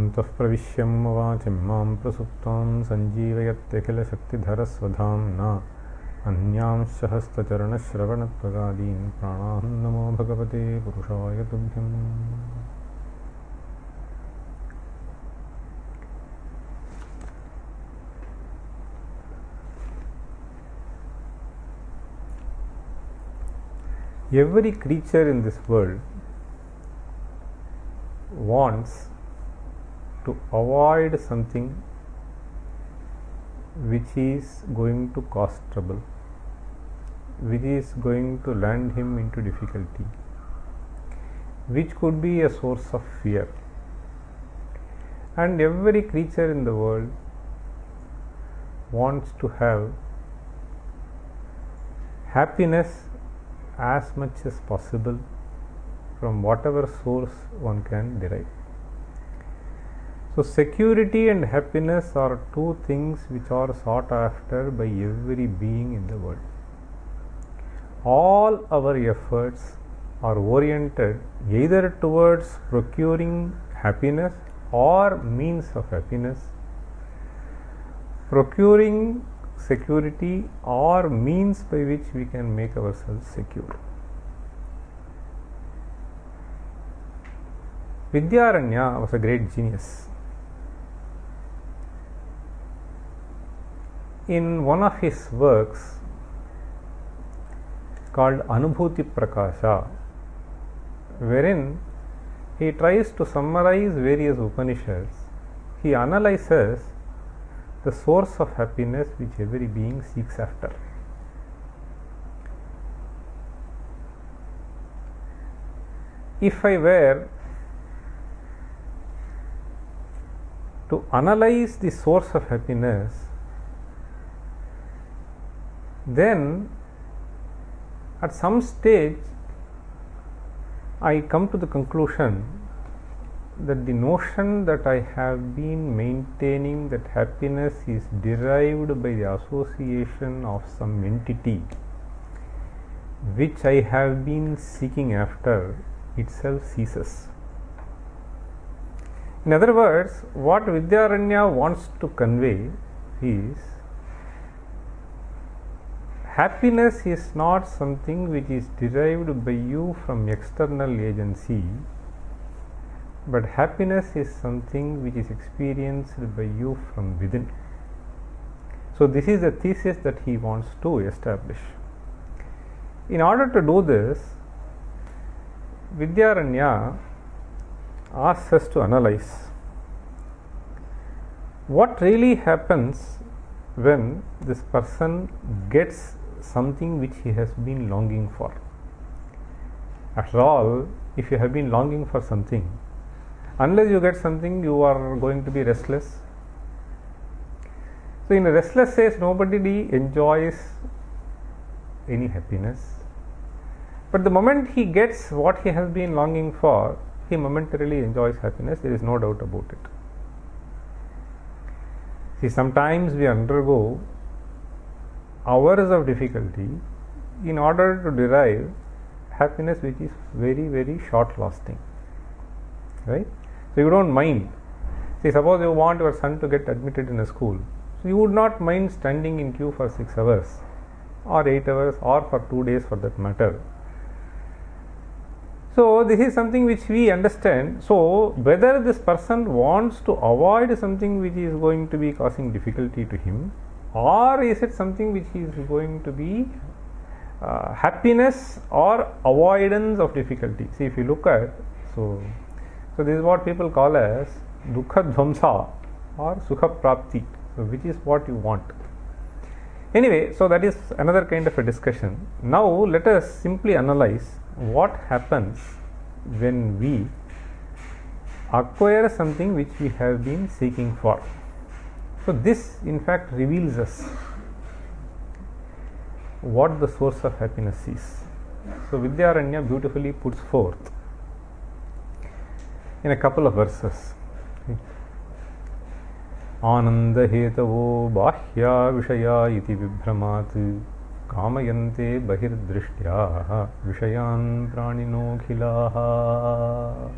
Antah pravishyam avachim mam prasuptam sanjeevayatyakila shaktidharasvadhamna anyam sahastacharana shravanatvagadin pranaham namo bhagavate purushaya tubhyam. Every creature in this world wants to avoid something which is going to cause trouble, which is going to land him into difficulty, which could be a source of fear. And every creature in the world wants to have happiness as much as possible from whatever source one can derive. So security and happiness are two things which are sought after by every being in the world. All our efforts are oriented either towards procuring happiness or means of happiness, procuring security or means by which we can make ourselves secure. Vidyaranya was a great genius. In one of his works called Anubhuti Prakasha, wherein he tries to summarize various Upanishads, he analyzes the source of happiness which every being seeks after. If I were to analyze the source of happiness, then at some stage I come to the conclusion that the notion that I have been maintaining, that happiness is derived by the association of some entity which I have been seeking after, itself ceases. In other words, what Vidyaranya wants to convey is happiness is not something which is derived by you from external agency, but happiness is something which is experienced by you from within. So this is the thesis that he wants to establish. In order to do this, Vidyaranya asks us to analyze what really happens when this person gets something which he has been longing for. After all, if you have been longing for something, unless you get something, you are going to be restless. So in a restless state, nobody enjoys any happiness. But the moment he gets what he has been longing for, he momentarily enjoys happiness. There is no doubt about it. See, sometimes we undergo hours of difficulty in order to derive happiness which is very, very short lasting. Right? So you don't mind. See, suppose you want your son to get admitted in a school. So you would not mind standing in queue for 6 hours or 8 hours or for 2 days for that matter. So this is something which we understand. So whether this person wants to avoid something which is going to be causing difficulty to him, or is it something which is going to be happiness or avoidance of difficulty. See, if you look at, so this is what people call as dukha dvamsa or sukha prapti, so which is what you want. Anyway, so that is another kind of a discussion. Now let us simply analyze what happens when we acquire something which we have been seeking for. So this in fact reveals us what the source of happiness is. So Vidyaranya beautifully puts forth in a couple of verses. Ananda hetavo bahya vishaya iti vibhramat kamayante bahirdrishtya vishayan pranino khilaha.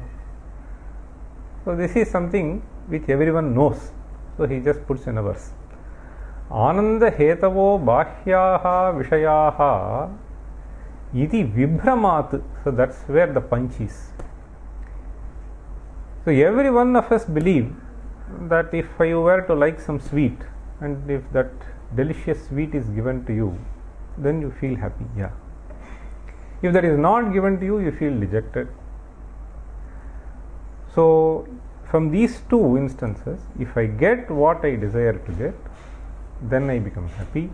So this is something which everyone knows. So he just puts in a verse. Ananda hetavo bahyaha vishayaha iti vibhramat. So that's where the punch is. So every one of us believe that if you were to like some sweet, and if that delicious sweet is given to you, then you feel happy. Yeah. If that is not given to you, you feel dejected. So from these two instances, if I get what I desire to get, then I become happy.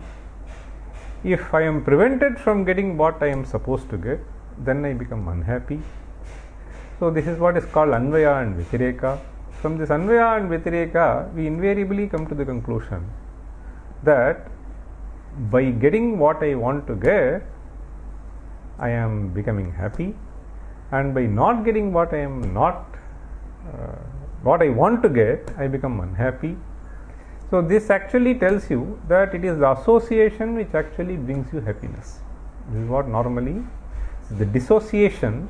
If I am prevented from getting what I am supposed to get, then I become unhappy. So this is what is called Anvaya and Vyatireka. From this Anvaya and Vyatireka, we invariably come to the conclusion that by getting what I want to get, I am becoming happy, and by not getting what I want to get, I become unhappy. So this actually tells you that it is the association which actually brings you happiness. This is what normally, the dissociation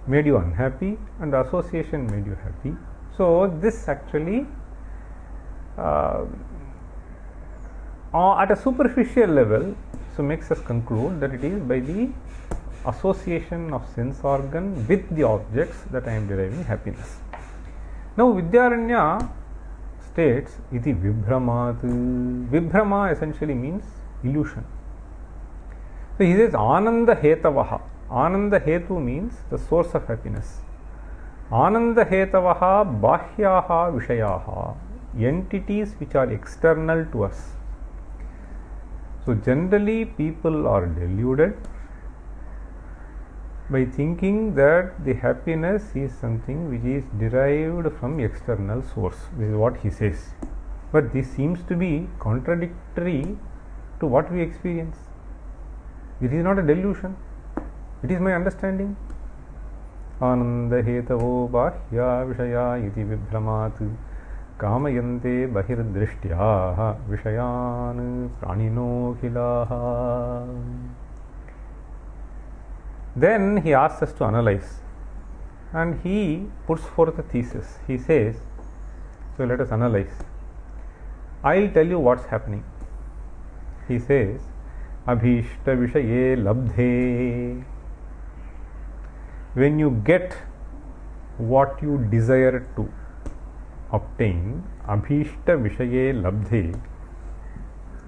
made you unhappy and the association made you happy. So this actually at a superficial level, so makes us conclude that it is by the association of sense organ with the objects that I am deriving happiness. Now Vidyaranya states iti vibhramat. Vibhrama essentially means illusion. So he says ananda hetavaha. Ananda hetu means the source of happiness. Ananda hetavaha bahyaha vishayaha, entities which are external to us. So generally people are deluded by thinking that the happiness is something which is derived from external source. This is what he says. But this seems to be contradictory to what we experience. It is not a delusion. It is my understanding. Ananda hetavo bahya vishaya iti vibhramat kamayante bahirdrishtyaha vishayan pranino khilaha. Then he asks us to analyze, and he puts forth a thesis. He says, so let us analyze. I'll tell you what's happening. He says, abhishta vishaye labdhe. When you get what you desire to obtain, abhishta vishaye labdhe,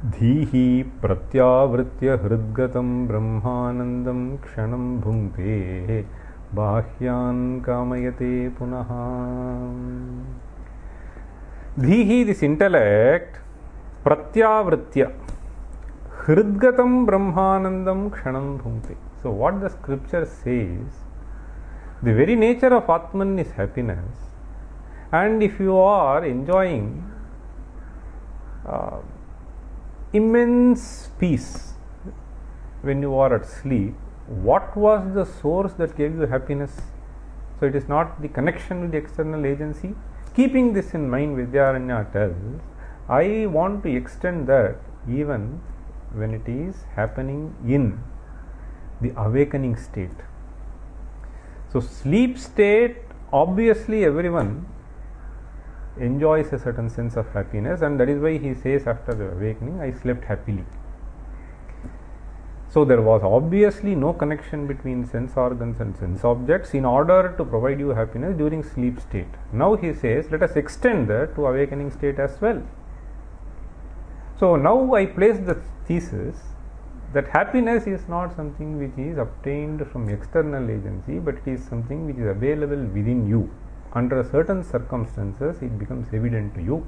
dhihi pratyavritya hridgatam brahmanandam kshanam bhunte bahyan kamayate punaha. Dhihi, this intellect, pratyavritya hridgatam brahmanandam kshanam bhunte. So what the scripture says, the very nature of Atman is happiness, and if you are enjoying immense peace when you are at sleep, what was the source that gave you happiness? So it is not the connection with the external agency. Keeping this in mind, Vidyaranya tells, I want to extend that even when it is happening in the awakening state. So sleep state, obviously everyone enjoys a certain sense of happiness, and that is why he says after the awakening, I slept happily. So there was obviously no connection between sense organs and sense objects in order to provide you happiness during sleep state. Now he says, let us extend that to awakening state as well. So now I place the thesis that happiness is not something which is obtained from external agency, but it is something which is available within you. Under certain circumstances, it becomes evident to you.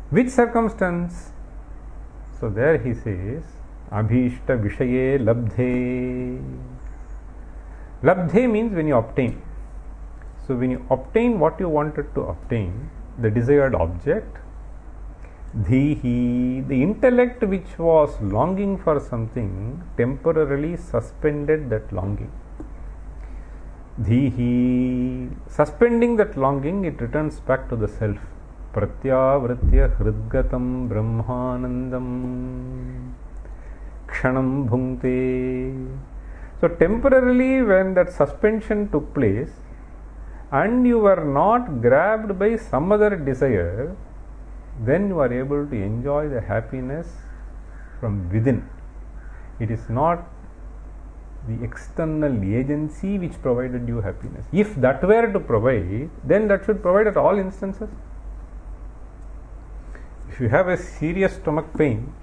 Which circumstance? So there he says, abhishta vishaye labdhe. Labdhe means when you obtain. So when you obtain what you wanted to obtain, the desired object, dhihi, the intellect which was longing for something temporarily suspended that longing. Dhihi, suspending that longing, it returns back to the self. Pratyavritya hridgatam brahmanandam kshanam bhunte. So temporarily, when that suspension took place and you were not grabbed by some other desire, then you are able to enjoy the happiness from within. It is not the external agency which provided you happiness. If that were to provide, then that should provide at all instances. If you have a serious stomach pain,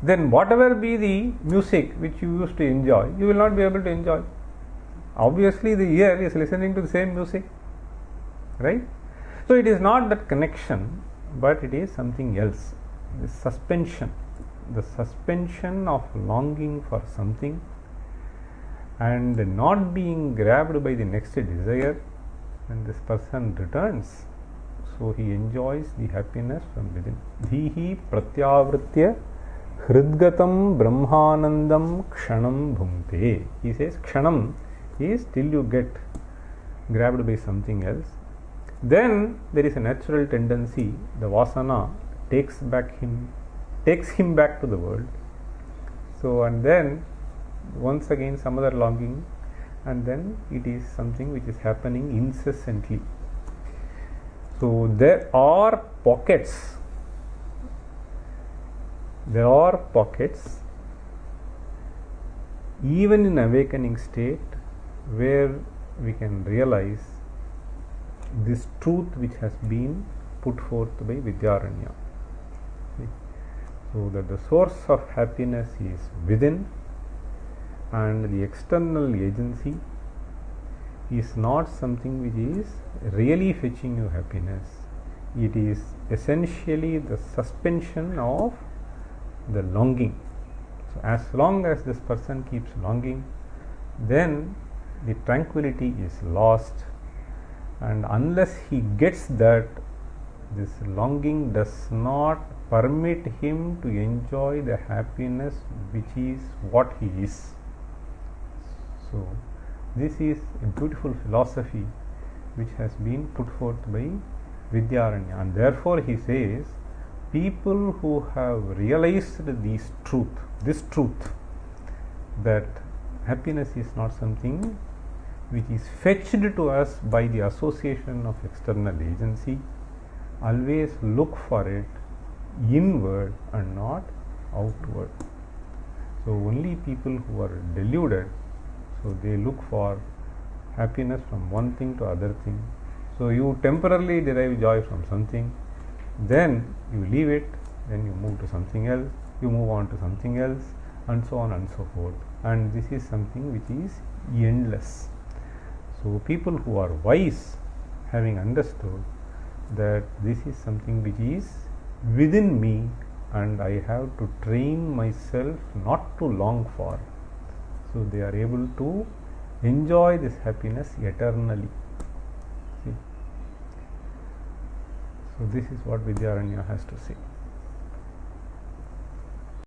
then whatever be the music which you used to enjoy, you will not be able to enjoy. Obviously the ear is listening to the same music, right? So it is not that connection, but it is something else. The suspension of longing for something and not being grabbed by the next desire, when this person returns, so he enjoys the happiness from within. Dhihi pratyavritya hridgatam brahmanandam kshanam bhunte. He says kshanam is till you get grabbed by something else. Then there is a natural tendency, the vasana takes him back to the world. So, and then once again some other longing, and then it is something which is happening incessantly. So there are pockets even in awakening state where we can realize this truth which has been put forth by Vidyaranya. So that the source of happiness is within, and the external agency is not something which is really fetching you happiness. It is essentially the suspension of the longing. So as long as this person keeps longing, then the tranquility is lost, and unless he gets that, this longing does not permit him to enjoy the happiness which is what he is. So this is a beautiful philosophy which has been put forth by Vidyaranya, and therefore he says people who have realized this truth that happiness is not something which is fetched to us by the association of external agency, always look for it inward and not outward. So only people who are deluded, so they look for happiness from one thing to other thing. So you temporarily derive joy from something, then you leave it, then you move to something else, you move on to something else, and so on and so forth. And this is something which is endless. So people who are wise, having understood that this is something which is within me and I have to train myself not to long for, so they are able to enjoy this happiness eternally. See? So this is what Vidyaranya has to say.